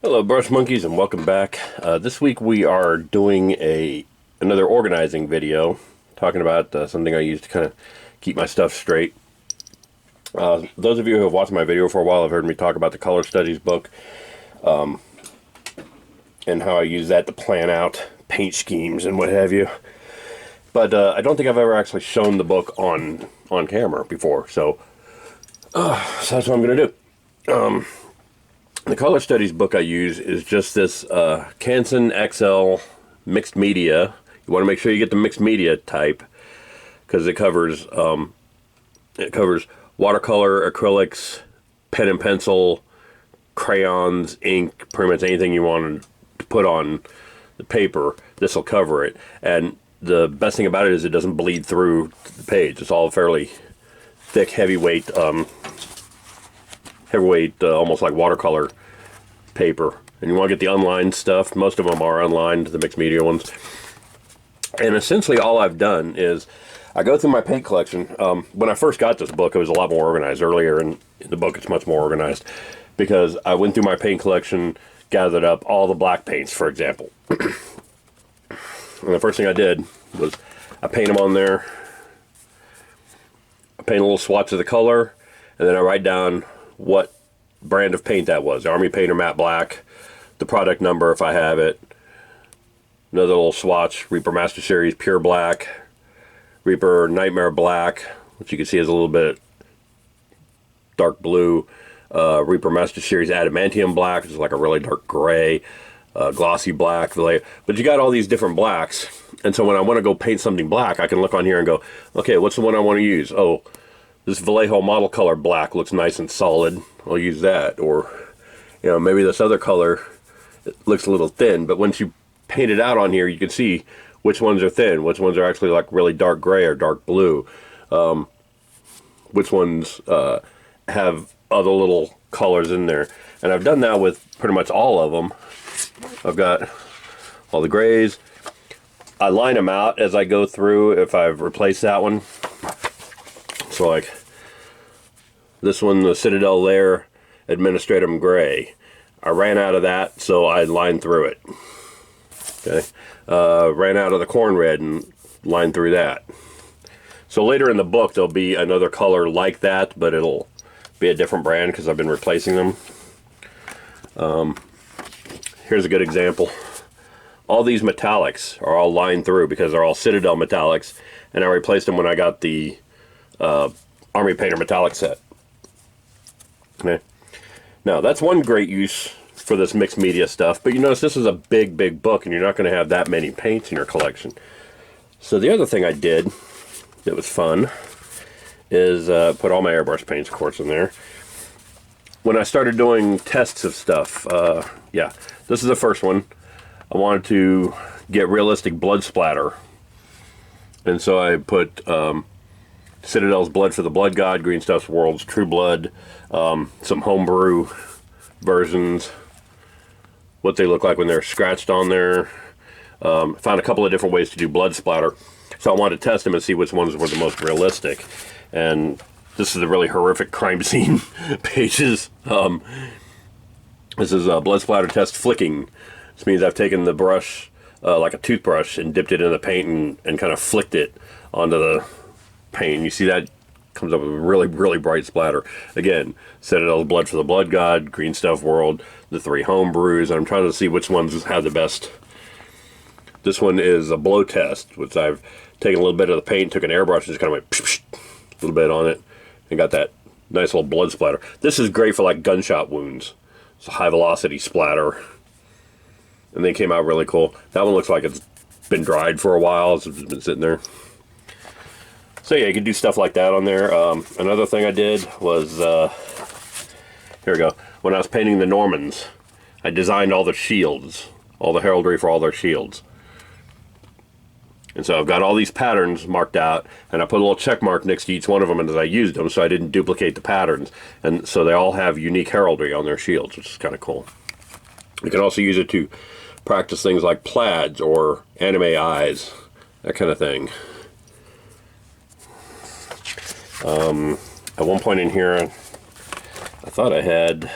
Hello, brush monkeys, and welcome back. This week we are doing another organizing video, talking about something I use to kind of keep my stuff straight. Those of you who have watched my video for a while have heard me talk about the color studies book, and how I use that to plan out paint schemes and what have you. But I don't think I've ever actually shown the book on camera before, so that's what I'm going to do. The color studies book I use is just this Canson XL mixed media. You want to make sure you get the mixed media type because it covers watercolor, acrylics, pen and pencil, crayons, ink, pretty much anything you want to put on the paper. This will cover it. And the best thing about it is it doesn't bleed through the page. It's all fairly thick, heavyweight, almost like watercolor paper. And you want to get the unlined stuff. Most of them are unlined, the mixed media ones. And essentially all I've done is I go through my paint collection. When I first got this book, it was a lot more organized. Earlier in the book, it's much more organized because I went through my paint collection, gathered up all the black paints, for example. And the first thing I did was I paint them on there. I paint a little swatch of the color, and then I write down what brand of paint that was. Army Painter Matte Black, the product number if I have it, another little swatch, Reaper Master Series Pure Black, Reaper Nightmare Black, which you can see is a little bit dark blue, Reaper Master Series Adamantium Black, which is like a really dark gray, glossy black. But you got all these different blacks, and so when I want to go paint something black, I can look on here and go, okay, what's the one I want to use? Oh, this Vallejo Model Color Black looks nice and solid. I'll use that. Or, maybe this other color looks a little thin, but once you paint it out on here, you can see which ones are thin, which ones are actually like really dark gray or dark blue, which ones have other little colors in there. And I've done that with pretty much all of them. I've got all the grays. I line them out as I go through if I've replaced that one. So like this one, the Citadel Layer Administratum Gray. I ran out of that, so I lined through it. Okay. Ran out of the Corn Red and lined through that. So later in the book, there'll be another color like that, but it'll be a different brand because I've been replacing them. Here's a good example. All these metallics are all lined through because they're all Citadel metallics, and I replaced them when I got the Army Painter metallic set. Okay. Now that's one great use for this mixed media stuff, but you notice this is a big book and you're not going to have that many paints in your collection. So the other thing I did that was fun is put all my airbrush paints, of course, in there. When I started doing tests of stuff, this is the first one. I wanted to get realistic blood splatter, and so I put Citadel's Blood for the Blood God, Green Stuff's World's True Blood, some homebrew versions, what they look like when they're scratched on there. Found a couple of different ways to do blood splatter, so I wanted to test them and see which ones were the most realistic. And this is the really horrific crime scene pages. This is a blood splatter test flicking. This means I've taken the brush like a toothbrush and dipped it in the paint and kind of flicked it onto the paint. You see that comes up with a really bright splatter. Again, Citadel's Blood for the Blood God, Green Stuff World, the 3 home brews. I'm trying to see which ones have the best. This one is a blow test, which I've taken a little bit of the paint, took an airbrush, and just kind of went psh, psh, a little bit on it, and got that nice little blood splatter. This is great for like gunshot wounds. It's a high velocity splatter, and they came out really cool. That one looks like it's been dried for a while. It's been sitting there. So yeah, you can do stuff like that on there. Another thing I did was, here we go. When I was painting the Normans, I designed all the shields, all the heraldry for all their shields. And so I've got all these patterns marked out, and I put a little check mark next to each one of them as I used them, so I didn't duplicate the patterns. And so they all have unique heraldry on their shields, which is kind of cool. You can also use it to practice things like plaids or anime eyes, that kind of thing. At one point in here, I thought I had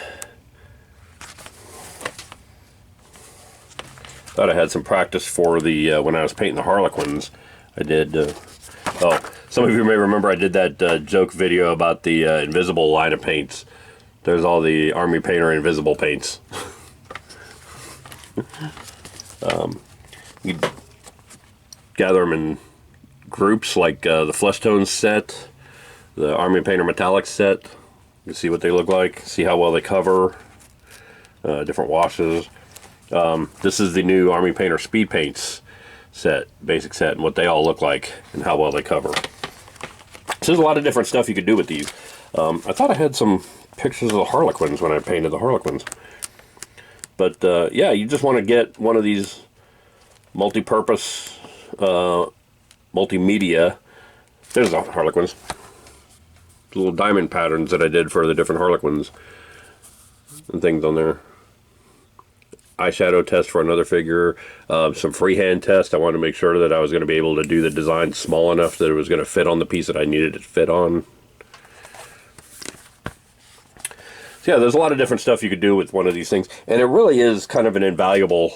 Thought I had some practice for the when I was painting the Harlequins. I did. Oh, some of you may remember I did that joke video about the invisible line of paints. There's all the Army Painter invisible paints. You gather them in groups like the Flesh Tones set, the Army Painter Metallic set. You can see what they look like, see how well they cover, different washes. This is the new Army Painter Speed Paints set, basic set, and what they all look like and how well they cover. So there's a lot of different stuff you could do with these. I thought I had some pictures of the Harlequins when I painted the Harlequins. But yeah, you just want to get one of these multi-purpose, multimedia. There's the Harlequins. The little diamond patterns that I did for the different Harlequins and things on there. Eyeshadow test for another figure, some freehand test. I wanted to make sure that I was going to be able to do the design small enough that it was going to fit on the piece that I needed it to fit on. So yeah, there's a lot of different stuff you could do with one of these things, and it really is kind of an invaluable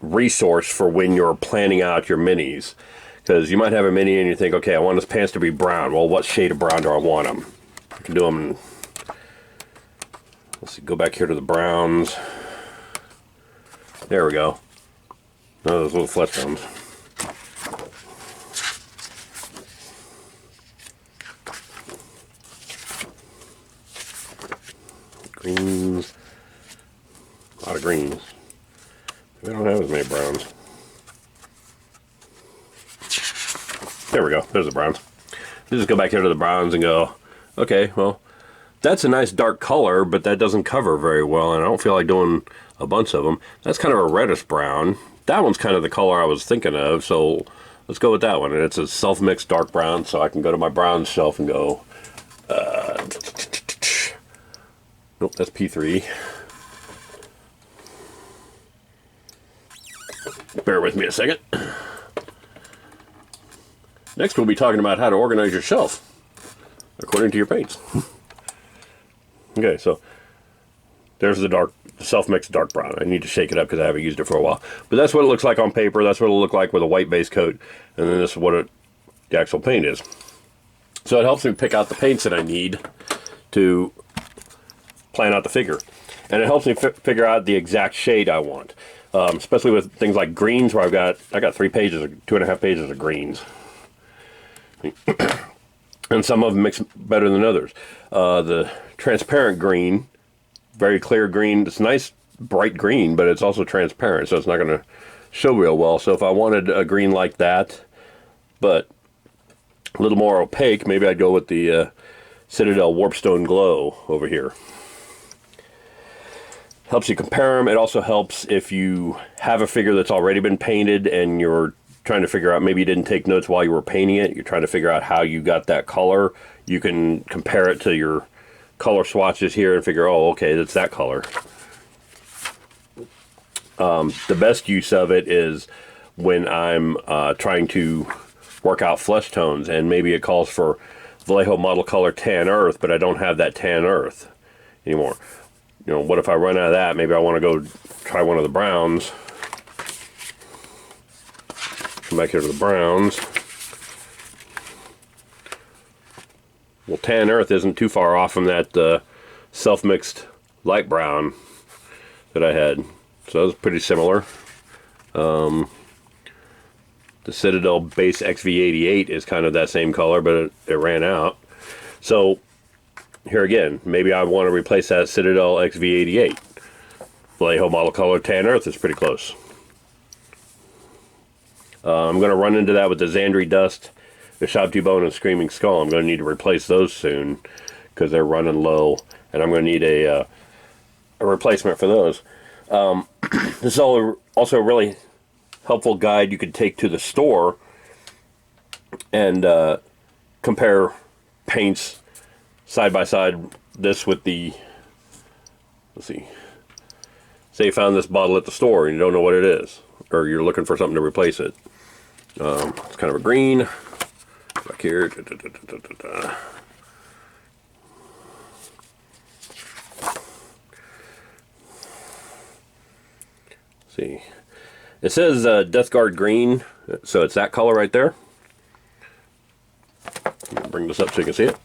resource for when you're planning out your minis. Because you might have a mini and you think, okay, I want his pants to be brown. Well, what shade of brown do I want them? I can do them in, let's see, go back here to the browns. There we go. Oh, those little flesh tones. Greens. A lot of greens. We don't have as many browns. There we go. There's the browns. You just go back here to the browns and go, okay, well, that's a nice dark color, but that doesn't cover very well, and I don't feel like doing a bunch of them. That's kind of a reddish brown. That one's kind of the color I was thinking of, so let's go with that one. And it's a self-mixed dark brown, so I can go to my brown shelf and go, nope, that's P3. Bear with me a second. Next, we'll be talking about how to organize your shelf according to your paints. Okay, so there's the dark, self-mixed dark brown. I need to shake it up because I haven't used it for a while. But that's what it looks like on paper. That's what it'll look like with a white base coat. And then this is what the actual paint is. So it helps me pick out the paints that I need to plan out the figure. And it helps me figure out the exact shade I want. Especially with things like greens, where I got 3 pages, 2.5 pages of greens. And some of them mix better than others. The transparent green, very clear green, it's nice bright green, but it's also transparent, so it's not going to show real well. So if I wanted a green like that, but a little more opaque, maybe I'd go with the Citadel Warpstone Glow over here. Helps you compare them. It also helps if you have a figure that's already been painted and you're trying to figure out, maybe you didn't take notes while you were painting it, you're trying to figure out how you got that color. You can compare it to your color swatches here and figure, oh, okay, that's that color. The best use of it is when I'm trying to work out flesh tones, and maybe it calls for Vallejo Model Color Tan Earth, but I don't have that Tan Earth anymore. You know, what if I run out of that? Maybe I want to go try one of the browns. Come back here to the browns. Well, Tan Earth isn't too far off from that self-mixed light brown that I had. So that was pretty similar. The Citadel Base XV88 is kind of that same color, but it ran out. So here again, maybe I want to replace that Citadel XV88. Vallejo Model Color Tan Earth is pretty close. I'm going to run into that with the Xandri Dust, the Shabtu Bone, and Screaming Skull. I'm going to need to replace those soon because they're running low, and I'm going to need a replacement for those. This is also a really helpful guide you could take to the store and compare paints side by side. This with the, let's see, say you found this bottle at the store and you don't know what it is, or you're looking for something to replace it. It's kind of a green. Back here. see. It says Death Guard green, so it's that color right there. Bring this up so you can see it.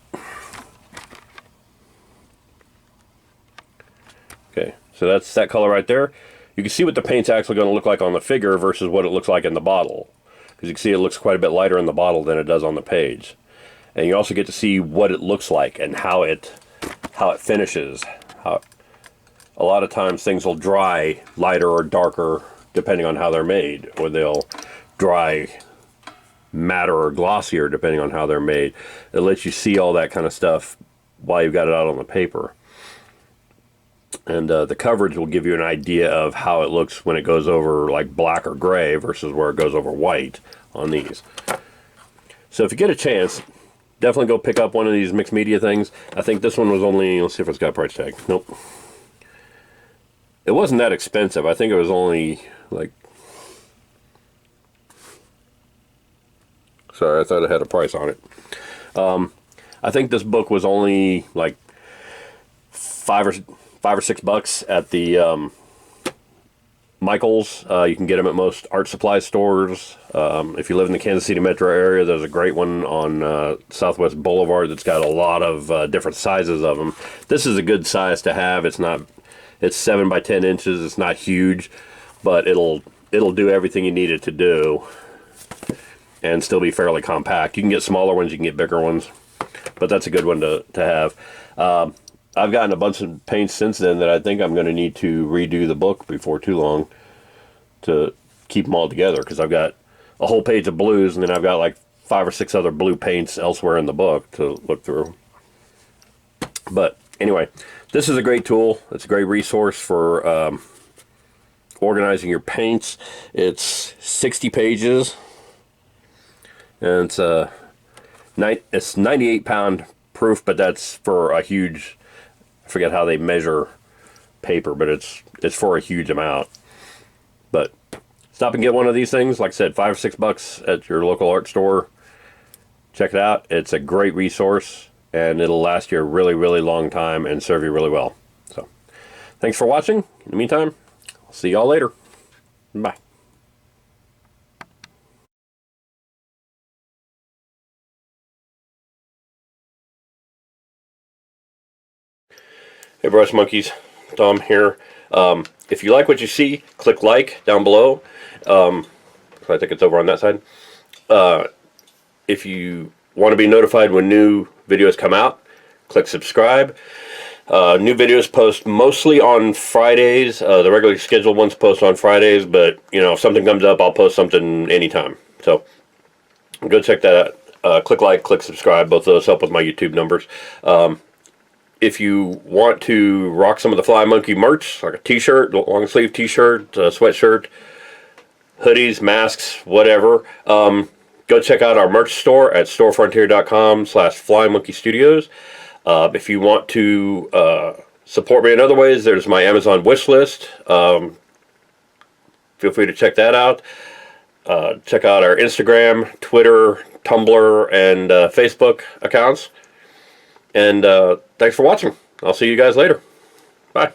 Okay, so that's that color right there. You can see what the paint's actually going to look like on the figure versus what it looks like in the bottle. Because you can see it looks quite a bit lighter in the bottle than it does on the page. And you also get to see what it looks like and how it finishes. A lot of times things will dry lighter or darker depending on how they're made, or they'll dry matter or glossier depending on how they're made. It lets you see all that kind of stuff while you've got it out on the paper. And the coverage will give you an idea of how it looks when it goes over like black or gray versus where it goes over white on these. So if you get a chance, definitely go pick up one of these mixed media things. I think this one was only, let's see if it's got a price tag. Nope. It wasn't that expensive. I think it was only like, sorry, I thought it had a price on it. I think this book was only like $5 or $6 at the Michael's. You can get them at most art supply stores. If you live in the Kansas City metro area, there's a great one on Southwest Boulevard that's got a lot of different sizes of them. This is a good size to have. It's 7 by 10 inches. It's not huge, but it'll do everything you need it to do and still be fairly compact. You can get smaller ones, you can get bigger ones, but that's a good one to have. I've gotten a bunch of paints since then that I think I'm going to need to redo the book before too long to keep them all together, because I've got a whole page of blues and then I've got like 5 or 6 other blue paints elsewhere in the book to look through. But anyway, this is a great tool. It's a great resource for organizing your paints. It's 60 pages and it's 98 pound proof, but that's for a huge, I forget how they measure paper, but it's for a huge amount. But stop and get one of these things. Like I said, $5 or $6 at your local art store. Check it out. It's a great resource, and it'll last you a really, really long time and serve you really well. So, thanks for watching. In the meantime, I'll see y'all later. Bye. Hey brush monkeys, Tom here. If you like what you see, click like down below. I think it's over on that side. If you want to be notified when new videos come out, click subscribe. New videos post mostly on Fridays. The regularly scheduled ones post on Fridays, but you know, if something comes up, I'll post something anytime. So go check that out. Click like, click subscribe. Both of those help with my YouTube numbers. If you want to rock some of the Fly Monkey merch, like a t-shirt, long sleeve t-shirt, sweatshirt, hoodies, masks, whatever, go check out our merch store at storefrontier.com/flymonkeystudios. If you want to support me in other ways, there's my Amazon wish list. Feel free to check that out. Check out our Instagram, Twitter, Tumblr, and Facebook accounts. And thanks for watching. I'll see you guys later. Bye.